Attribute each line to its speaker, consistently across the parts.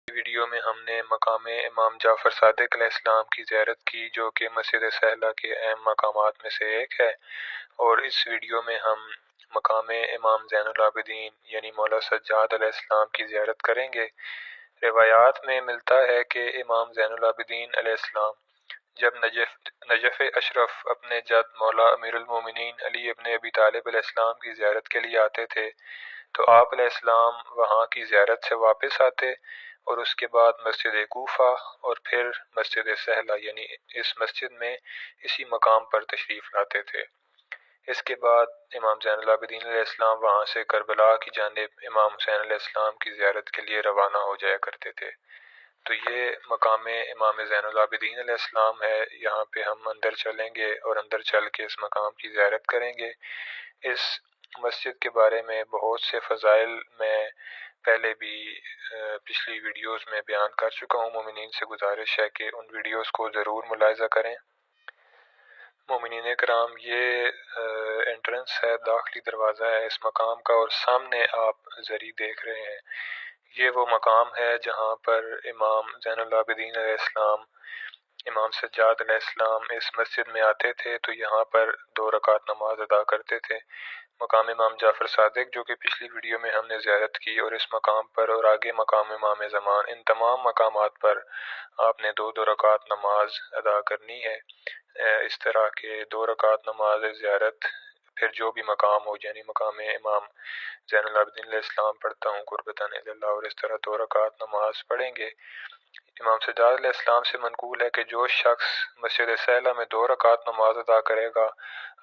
Speaker 1: Video میں ہم نے مقام امام جعفر صادق علیہ السلام کی زیارت کی، جو کہ مسجد سہلہ کے اہم مقامات میں سے ایک ہے، اور اس ویڈیو میں ہم مقام امام زین العابدین یعنی مولا سجاد علیہ السلام کی زیارت کریں گے۔ روایات میں ملتا ہے کہ امام زین العابدین علیہ السلام جب نجف اشرف اپنے جد مولا امیر المومنین علی ابن ابی طالب علیہ السلام کی زیارت کے لیے آتے تھے تو آپ علیہ السلام وہاں کی زیارت سے واپس آتے اور اس کے بعد مسجد کوفہ اور پھر مسجد سہلہ یعنی اس مسجد میں اسی مقام پر تشریف لاتے تھے۔ اس کے بعد امام زین العابدین علیہ السلام وہاں سے کربلا کی جانب امام حسین علیہ السلام کی زیارت کے لیے روانہ ہو جایا کرتے تھے۔ تو یہ مقام امام زین العابدین علیہ السلام ہے، یہاں پہ ہم اندر چلیں گے اور اندر چل کے اس مقام کی زیارت کریں گے۔ اس مسجد کے بارے میں بہت سے فضائل میں پہلے بھی پچھلی ویڈیوز میں بیان کر چکا ہوں۔ مومنین سے گزارش ہے کہ ان ویڈیوز کو ضرور ملاحظہ کریں۔ مومنین کرام، یہ انٹرنس ہے، داخلی دروازہ ہے اس مقام کا، اور سامنے آپ زری دیکھ رہے ہیں، یہ وہ مقام ہے جہاں پر امام زین العابدین علیہ السلام، امام سجاد علیہ السلام اس مسجد میں آتے تھے تو یہاں پر 2 رکعت نماز ادا کرتے تھے۔ مقام امام جعفر صادق جو کہ پچھلی ویڈیو میں ہم نے زیارت کی، اور اس مقام پر اور آگے مقام امام زمان، ان تمام مقامات پر آپ نے 2 رکعت نماز ادا کرنی ہے۔ اس طرح کے 2 رکعت نماز زیارت پھر جو بھی مقام ہو، یعنی مقام امام زین العابدین علیہ السلام پڑھتا ہوں قربتاً اللہ، اور اس طرح 2 رکعت نماز پڑھیں گے۔ امام سجاد علیہ السلام سے منقول ہے کہ جو شخص مسجد سہلہ میں 2 رکعت نماز ادا کرے گا،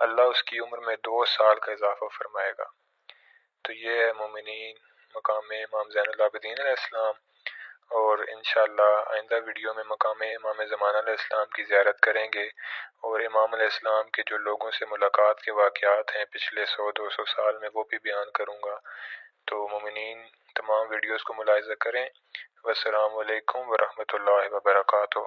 Speaker 1: اللہ اس کی عمر میں 2 سال کا اضافہ فرمائے گا۔ تو یہ ہے مومنین مقام امام زین العابدین علیہ السلام، اور انشاءاللہ آئندہ ویڈیو میں مقام امام زمان علیہ السلام کی زیارت کریں گے، اور امام علیہ السلام کے جو لوگوں سے ملاقات کے واقعات ہیں پچھلے 100-200 سال میں وہ بھی بیان کروں گا۔ تو مومنین تمام ویڈیوز کو ملاحظہ کریں۔ والسلام علیکم ورحمۃ اللہ وبرکاتہ۔